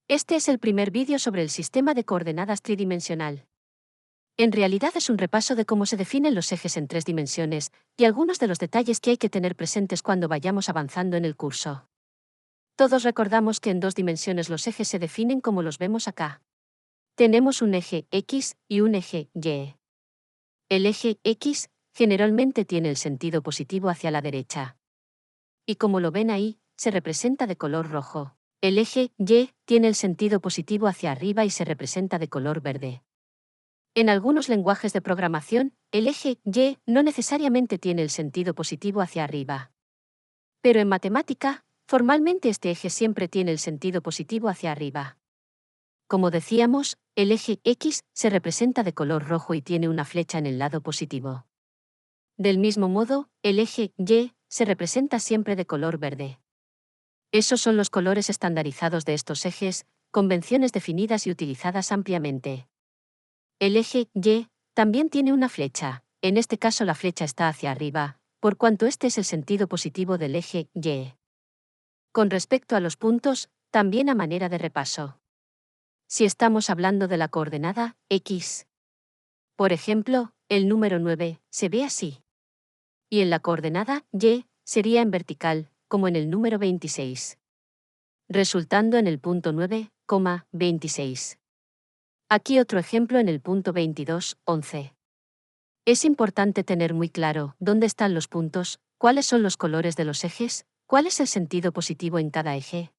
Este es el primer vídeo sobre el sistema de coordenadas tridimensional. En realidad es un repaso de cómo se definen los ejes en 3 dimensiones, y algunos de los detalles que hay que tener presentes cuando vayamos avanzando en el curso. Todos recordamos que en 2 dimensiones los ejes se definen como los vemos acá. Tenemos un eje X y un eje Y. El eje X generalmente tiene el sentido positivo hacia la derecha. Y como lo ven ahí, se representa de color rojo. El eje Y tiene el sentido positivo hacia arriba y se representa de color verde. En algunos lenguajes de programación, el eje Y no necesariamente tiene el sentido positivo hacia arriba. Pero en matemática, formalmente este eje siempre tiene el sentido positivo hacia arriba. Como decíamos, el eje X se representa de color rojo y tiene una flecha en el lado positivo. Del mismo modo, el eje Y se representa siempre de color verde. Esos son los colores estandarizados de estos ejes, convenciones definidas y utilizadas ampliamente. El eje Y también tiene una flecha, en este caso la flecha está hacia arriba, por cuanto este es el sentido positivo del eje Y. Con respecto a los puntos, también a manera de repaso. Si estamos hablando de la coordenada X, por ejemplo, el número 9 se ve así. Y en la coordenada Y sería en vertical, como en el número 26. Resultando en el punto 9,26. Aquí otro ejemplo en el punto 22,11. Es importante tener muy claro dónde están los puntos, cuáles son los colores de los ejes, cuál es el sentido positivo en cada eje.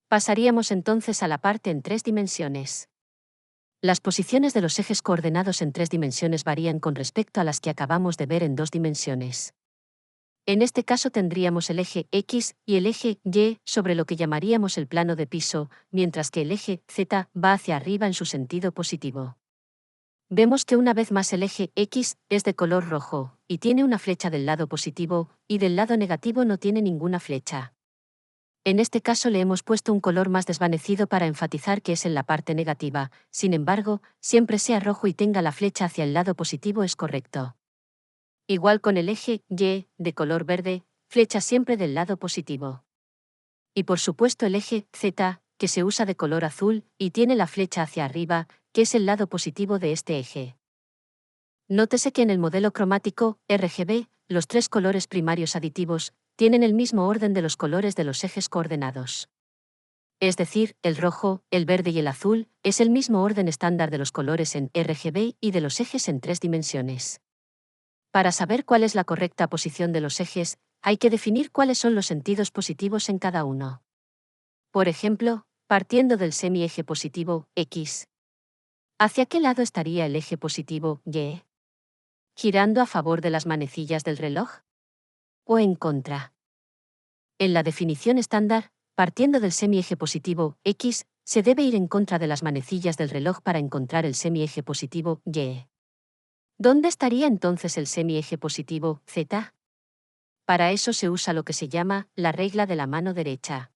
Pasaríamos entonces a la parte en 3 dimensiones. Las posiciones de los ejes coordenados en 3 dimensiones varían con respecto a las que acabamos de ver en 2 dimensiones. En este caso tendríamos el eje X y el eje Y sobre lo que llamaríamos el plano de piso, mientras que el eje Z va hacia arriba en su sentido positivo. Vemos que una vez más el eje X es de color rojo, y tiene una flecha del lado positivo, y del lado negativo no tiene ninguna flecha. En este caso le hemos puesto un color más desvanecido para enfatizar que es en la parte negativa, sin embargo, siempre sea rojo y tenga la flecha hacia el lado positivo es correcto. Igual con el eje Y, de color verde, flecha siempre del lado positivo. Y por supuesto el eje Z, que se usa de color azul, y tiene la flecha hacia arriba, que es el lado positivo de este eje. Nótese que en el modelo cromático, RGB, los 3 colores primarios aditivos, tienen el mismo orden de los colores de los ejes coordenados. Es decir, el rojo, el verde y el azul, es el mismo orden estándar de los colores en RGB y de los ejes en 3 dimensiones. Para saber cuál es la correcta posición de los ejes, hay que definir cuáles son los sentidos positivos en cada uno. Por ejemplo, partiendo del semieje positivo, X. ¿Hacia qué lado estaría el eje positivo, Y? ¿Girando a favor de las manecillas del reloj? ¿O en contra? En la definición estándar, partiendo del semieje positivo, X, se debe ir en contra de las manecillas del reloj para encontrar el semieje positivo, Y. ¿Dónde estaría entonces el semieje positivo, Z? Para eso se usa lo que se llama la regla de la mano derecha.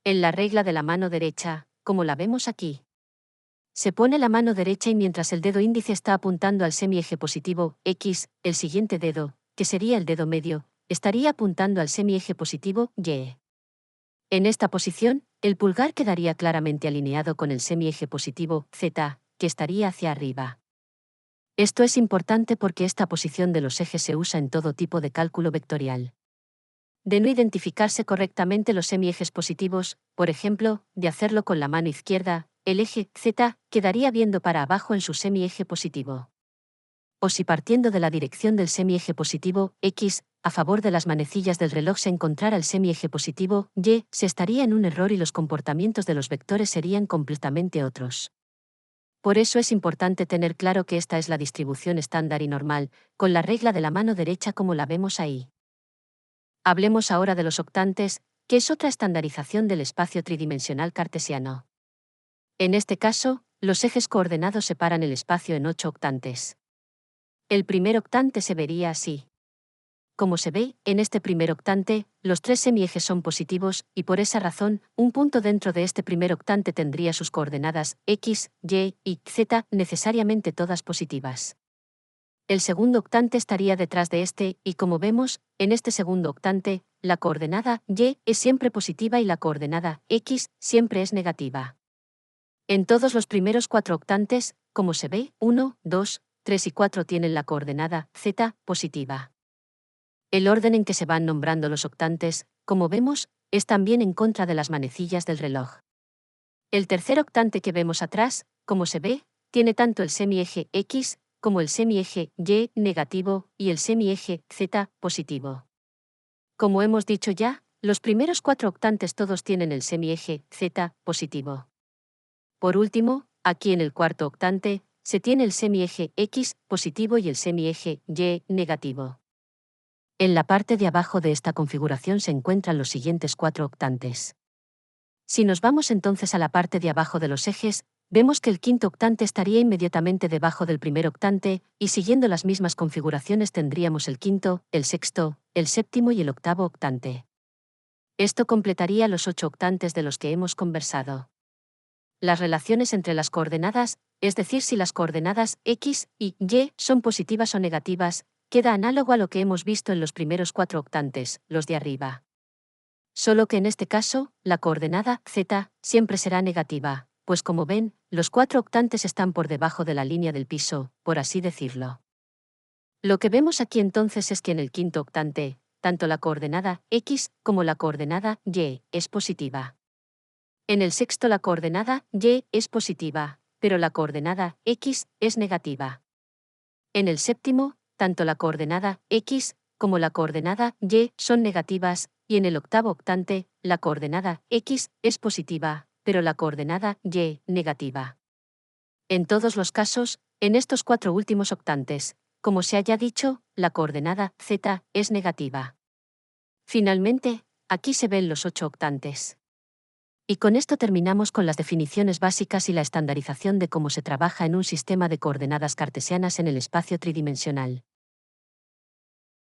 En la regla de la mano derecha, como la vemos aquí, se pone la mano derecha y mientras el dedo índice está apuntando al semieje positivo, X, el siguiente dedo, que sería el dedo medio, estaría apuntando al semieje positivo, Y. En esta posición, el pulgar quedaría claramente alineado con el semieje positivo, Z, que estaría hacia arriba. Esto es importante porque esta posición de los ejes se usa en todo tipo de cálculo vectorial. De no identificarse correctamente los semiejes positivos, por ejemplo, de hacerlo con la mano izquierda, el eje Z quedaría viendo para abajo en su semieje positivo. O si partiendo de la dirección del semieje positivo, X, a favor de las manecillas del reloj se encontrara el semieje positivo, Y, se estaría en un error y los comportamientos de los vectores serían completamente otros. Por eso es importante tener claro que esta es la distribución estándar y normal, con la regla de la mano derecha como la vemos ahí. Hablemos ahora de los octantes, que es otra estandarización del espacio tridimensional cartesiano. En este caso, los ejes coordenados separan el espacio en 8 octantes. El primer octante se vería así. Como se ve, en este primer octante, los 3 semiejes son positivos, y por esa razón, un punto dentro de este primer octante tendría sus coordenadas X, Y y Z necesariamente todas positivas. El segundo octante estaría detrás de este, y como vemos, en este segundo octante, la coordenada y es siempre positiva y la coordenada x siempre es negativa. En todos los primeros 4 octantes, como se ve, 1, 2, 3 y 4 tienen la coordenada z positiva. El orden en que se van nombrando los octantes, como vemos, es también en contra de las manecillas del reloj. El tercer octante que vemos atrás, como se ve, tiene tanto el semieje x como el semieje y negativo y el semieje z positivo. Como hemos dicho ya, los primeros 4 octantes todos tienen el semieje z positivo. Por último, aquí en el cuarto octante, se tiene el semieje x positivo y el semieje y negativo. En la parte de abajo de esta configuración se encuentran los siguientes 4 octantes. Si nos vamos entonces a la parte de abajo de los ejes, vemos que el quinto octante estaría inmediatamente debajo del primer octante, y siguiendo las mismas configuraciones tendríamos el quinto, el sexto, el séptimo y el octavo octante. Esto completaría los 8 octantes de los que hemos conversado. Las relaciones entre las coordenadas, es decir, si las coordenadas x y y son positivas o negativas, queda análogo a lo que hemos visto en los primeros 4 octantes, los de arriba. Solo que en este caso, la coordenada z siempre será negativa, pues como ven, los 4 octantes están por debajo de la línea del piso, por así decirlo. Lo que vemos aquí entonces es que en el quinto octante, tanto la coordenada x como la coordenada y es positiva. En el sexto la coordenada y es positiva, pero la coordenada x es negativa. En el séptimo, tanto la coordenada x como la coordenada y son negativas, y en el octavo octante, la coordenada x es positiva, pero la coordenada y negativa. En todos los casos, en estos 4 últimos octantes, como se haya dicho, la coordenada z es negativa. Finalmente, aquí se ven los 8 octantes. Y con esto terminamos con las definiciones básicas y la estandarización de cómo se trabaja en un sistema de coordenadas cartesianas en el espacio tridimensional.